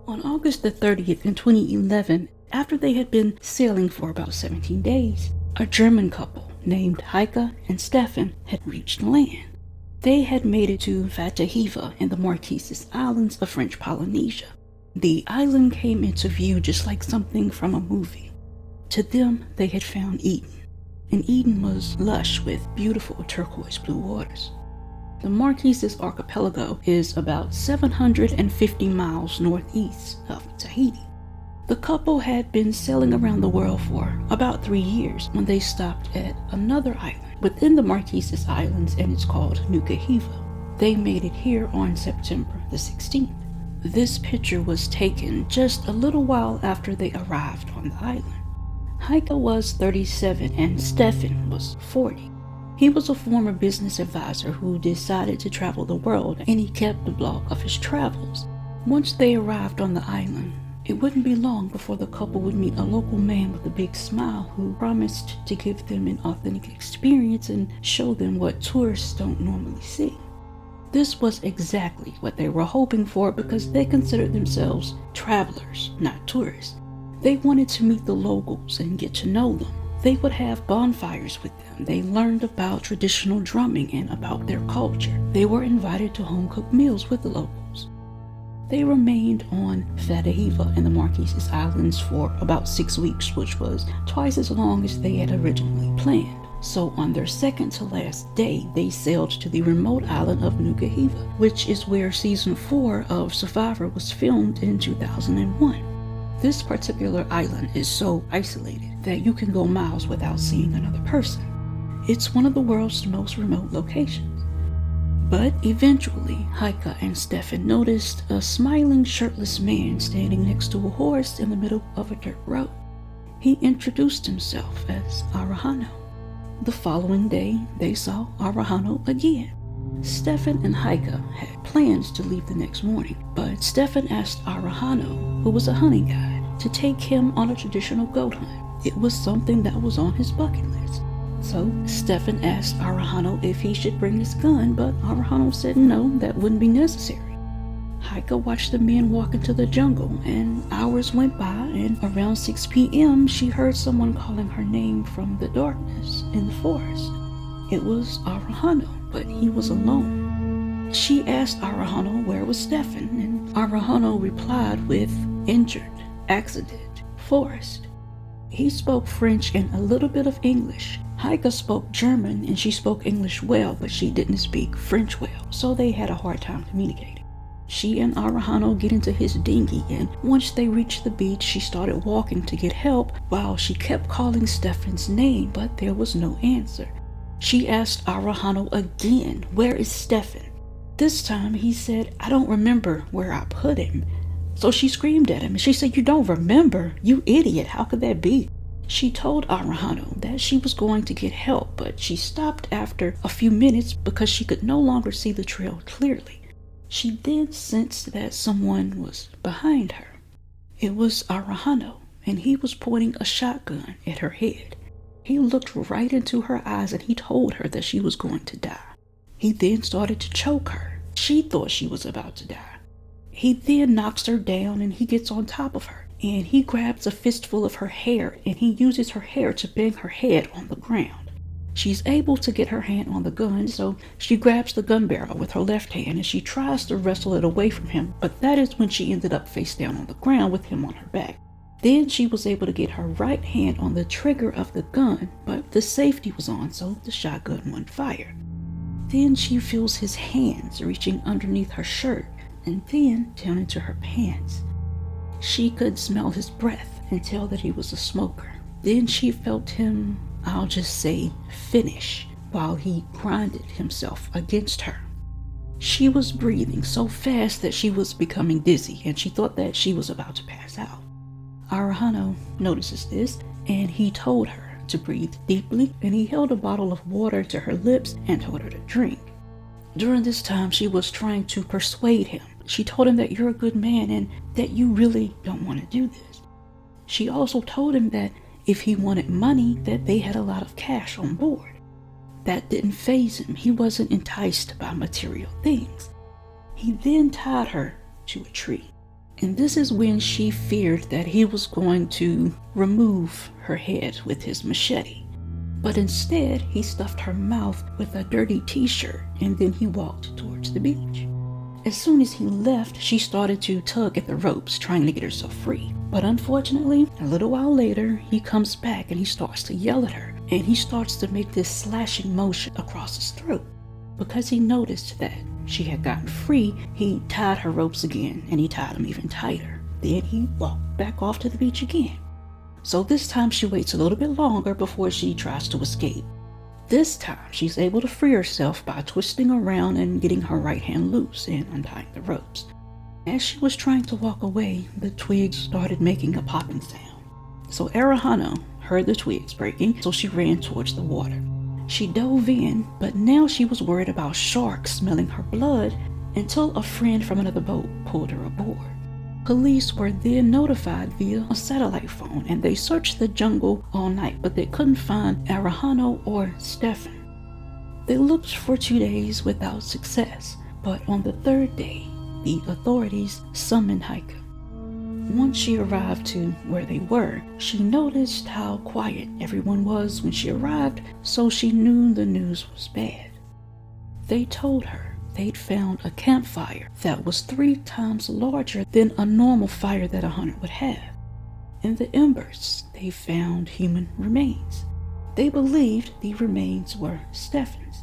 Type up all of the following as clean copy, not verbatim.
On August the 30th in 2011, after they had been sailing for about 17 days, a German couple named Heike and Stefan had reached land. They had made it to Fatu Hiva in the Marquesas Islands of French Polynesia. The island came into view just like something from a movie. To them, they had found Eden, and Eden was lush with beautiful turquoise blue waters. The Marquesas archipelago is about 750 miles northeast of Tahiti. The couple had been sailing around the world for about 3 years when they stopped at another island within the Marquesas Islands, and it's called Fatu Hiva. They made it here on September the 16th. This picture was taken just a little while after they arrived on the island. Heike was 37 and Stefan was 40. He was a former business advisor who decided to travel the world, and he kept a blog of his travels. Once they arrived on the island, it wouldn't be long before the couple would meet a local man with a big smile who promised to give them an authentic experience and show them what tourists don't normally see. This was exactly what they were hoping for because they considered themselves travelers, not tourists. They wanted to meet the locals and get to know them. They would have bonfires with them. They learned about traditional drumming and about their culture. They were invited to home-cooked meals with the locals. They remained on Fatu Hiva in the Marquesas Islands for about 6 weeks, which was twice as long as they had originally planned. So on their second to last day, they sailed to the remote island of Fatu Hiva, which is where season 4 of Survivor was filmed in 2001. This particular island is so isolated that you can go miles without seeing another person. It's one of the world's most remote locations. But eventually, Heike and Stefan noticed a smiling shirtless man standing next to a horse in the middle of a dirt road. He introduced himself as Arahano. The following day, they saw Arahano again. Stefan and Heike had plans to leave the next morning, but Stefan asked Arahano, who was a hunting guide, to take him on a traditional goat hunt. It was something that was on his bucket list. So Stefan asked Arahano if he should bring his gun, but Arahano said no, that wouldn't be necessary. Heike watched the men walk into the jungle, and hours went by, and around 6 p.m. she heard someone calling her name from the darkness in the forest. It was Arahano, but he was alone. She asked Arahano where was Stefan, and Arahano replied with injured, accident, forest. He spoke French and a little bit of English. Heike spoke German and she spoke English well, but she didn't speak French well, so they had a hard time communicating. She and Arahano get into his dinghy, and once they reached the beach, she started walking to get help while she kept calling Stefan's name, but there was no answer. She asked Arahano again, where is Stefan? This time he said, I don't remember where I put him. So she screamed at him and she said, you don't remember? You idiot, how could that be? She told Arahano that she was going to get help, but she stopped after a few minutes because she could no longer see the trail clearly. She then sensed that someone was behind her. It was Arahano, and he was pointing a shotgun at her head. He looked right into her eyes and he told her that she was going to die. He then started to choke her. She thought she was about to die. He then knocks her down and he gets on top of her, and he grabs a fistful of her hair and he uses her hair to bang her head on the ground. She's able to get her hand on the gun, so she grabs the gun barrel with her left hand and she tries to wrestle it away from him, but that is when she ended up face down on the ground with him on her back. Then she was able to get her right hand on the trigger of the gun, but the safety was on, so the shotgun wouldn't fire. Then she feels his hands reaching underneath her shirt and then down into her pants. She could smell his breath and tell that he was a smoker. Then she felt him, I'll just say, finish while he grinded himself against her. She was breathing so fast that she was becoming dizzy, and she thought that she was about to pass out. Arahano notices this, and he told her to breathe deeply, and he held a bottle of water to her lips and told her to drink. During this time, she was trying to persuade him. She told him that you're a good man and that you really don't want to do this. She also told him that if he wanted money, that they had a lot of cash on board. That didn't faze him. He wasn't enticed by material things. He then tied her to a tree. And this is when she feared that he was going to remove her head with his machete. But instead, he stuffed her mouth with a dirty t-shirt and then he walked towards the beach. As soon as he left, she started to tug at the ropes, trying to get herself free. But unfortunately, a little while later, he comes back and he starts to yell at her. And he starts to make this slashing motion across his throat. Because he noticed that she had gotten free, he tied her ropes again and he tied them even tighter. Then he walked back off to the beach again. So this time she waits a little bit longer before she tries to escape. This time she's able to free herself by twisting around and getting her right hand loose and untying the ropes. As she was trying to walk away, the twigs started making a popping sound. So Arahano heard the twigs breaking, so she ran towards the water. She dove in, but now she was worried about sharks smelling her blood until a friend from another boat pulled her aboard. Police were then notified via a satellite phone and they searched the jungle all night, but they couldn't find Arahano or Stefan. They looked for 2 days without success, but on the third day, the authorities summoned Heike. Once she arrived to where they were, she noticed how quiet everyone was when she arrived, so she knew the news was bad. They told her they'd found a campfire that was 3 times larger than a normal fire that a hunter would have. In the embers, they found human remains. They believed the remains were Stefan's.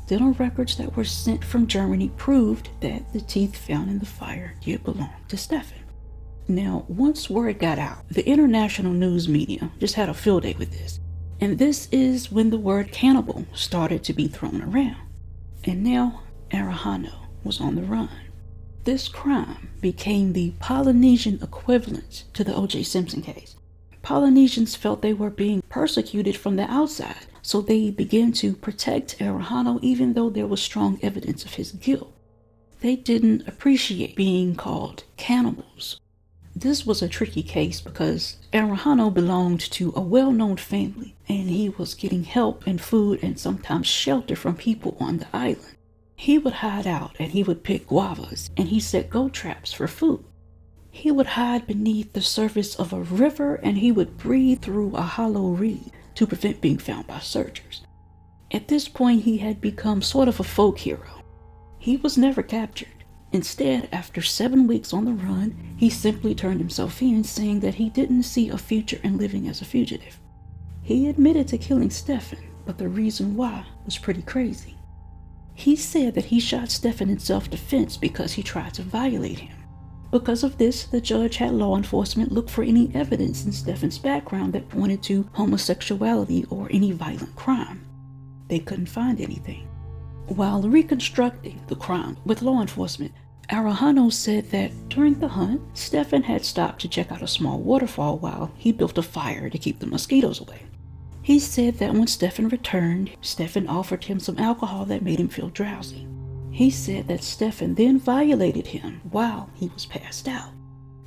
Dental records that were sent from Germany proved that the teeth found in the fire did belong to Stefan. Now, once word got out, the international news media just had a field day with this. And this is when the word cannibal started to be thrown around. And now, Arahano was on the run. This crime became the Polynesian equivalent to the O.J. Simpson case. Polynesians felt they were being persecuted from the outside, so they began to protect Arahano even though there was strong evidence of his guilt. They didn't appreciate being called cannibals. This was a tricky case because Arahano belonged to a well-known family, and he was getting help and food and sometimes shelter from people on the island. He would hide out and he would pick guavas and he set goat traps for food. He would hide beneath the surface of a river and he would breathe through a hollow reed to prevent being found by searchers. At this point, he had become sort of a folk hero. He was never captured. Instead, after 7 weeks on the run, he simply turned himself in, saying that he didn't see a future in living as a fugitive. He admitted to killing Stefan, but the reason why was pretty crazy. He said that he shot Stefan in self-defense because he tried to violate him. Because of this, the judge had law enforcement look for any evidence in Stefan's background that pointed to homosexuality or any violent crime. They couldn't find anything. While reconstructing the crime with law enforcement, Arahano said that during the hunt, Stefan had stopped to check out a small waterfall while he built a fire to keep the mosquitoes away. He said that when Stefan returned, Stefan offered him some alcohol that made him feel drowsy. He said that Stefan then violated him while he was passed out.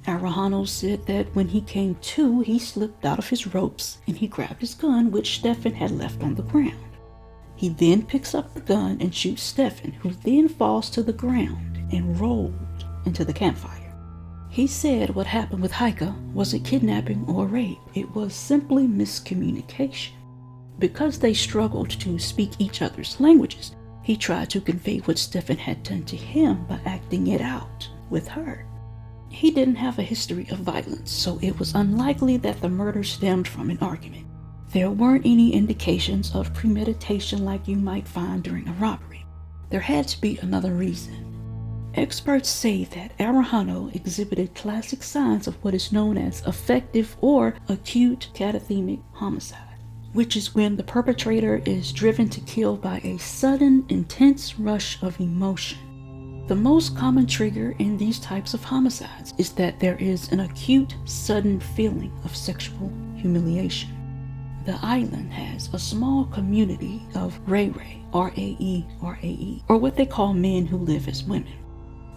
Arahano said that when he came to, he slipped out of his ropes and he grabbed his gun, which Stefan had left on the ground. He then picks up the gun and shoots Stefan, who then falls to the ground and rolled into the campfire. He said what happened with Heike wasn't kidnapping or rape, it was simply miscommunication. Because they struggled to speak each other's languages, he tried to convey what Stefan had done to him by acting it out with her. He didn't have a history of violence, so it was unlikely that the murder stemmed from an argument. There weren't any indications of premeditation like you might find during a robbery. There had to be another reason. Experts say that Arahano exhibited classic signs of what is known as affective or acute catatonic homicide, which is when the perpetrator is driven to kill by a sudden, intense rush of emotion. The most common trigger in these types of homicides is that there is an acute, sudden feeling of sexual humiliation. The island has a small community of Rae, R-A-E, or what they call men who live as women.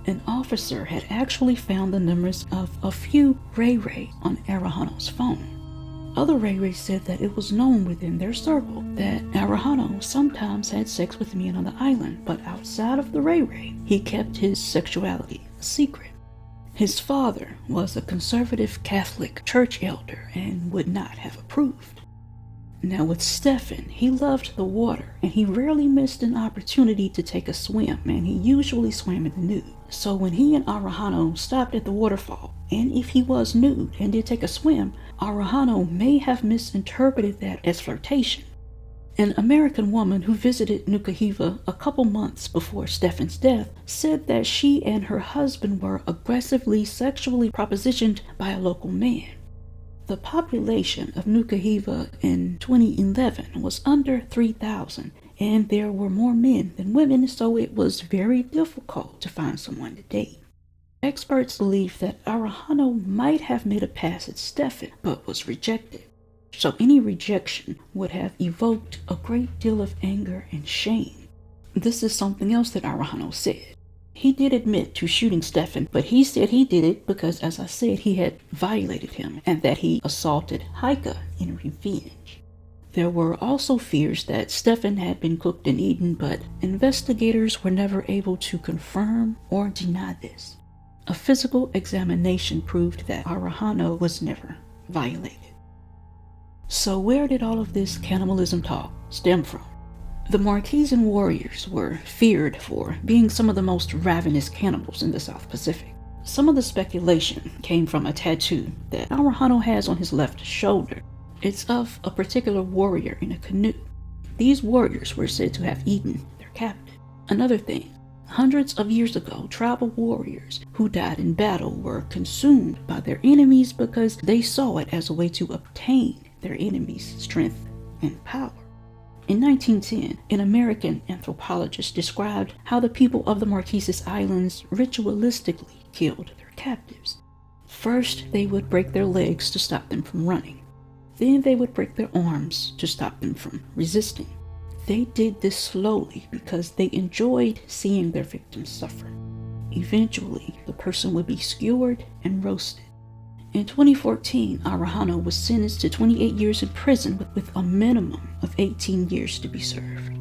An officer had actually found the numbers of a few Rae on Arahano's phone. Other Rae said that it was known within their circle that Arahano sometimes had sex with men on the island, but outside of the Rae, he kept his sexuality a secret. His father was a conservative Catholic church elder and would not have approved. Now with Stefan, he loved the water and he rarely missed an opportunity to take a swim, and he usually swam in the nude. So when he and Arahano stopped at the waterfall, and if he was nude and did take a swim, Arahano may have misinterpreted that as flirtation. An American woman who visited Fatu Hiva a couple months before Stefan's death said that she and her husband were aggressively sexually propositioned by a local man. The population of Fatu Hiva in 2011 was under 3,000, and there were more men than women, so it was very difficult to find someone to date. Experts believe that Arahano might have made a pass at Stefan, but was rejected. So any rejection would have evoked a great deal of anger and shame. This is something else that Arahano said. He did admit to shooting Stefan, but he said he did it because, as I said, he had violated him and that he assaulted Heike in revenge. There were also fears that Stefan had been cooked and eaten, but investigators were never able to confirm or deny this. A physical examination proved that Arahano was never violated. So where did all of this cannibalism talk stem from? The Marquesan warriors were feared for being some of the most ravenous cannibals in the South Pacific. Some of the speculation came from a tattoo that Arahano has on his left shoulder. It's of a particular warrior in a canoe. These warriors were said to have eaten their captive. Another thing, hundreds of years ago, tribal warriors who died in battle were consumed by their enemies because they saw it as a way to obtain their enemies' strength and power. In 1910, an American anthropologist described how the people of the Marquesas Islands ritualistically killed their captives. First, they would break their legs to stop them from running. Then they would break their arms to stop them from resisting. They did this slowly because they enjoyed seeing their victims suffer. Eventually, the person would be skewered and roasted. In 2014, Arahano was sentenced to 28 years in prison with a minimum of 18 years to be served.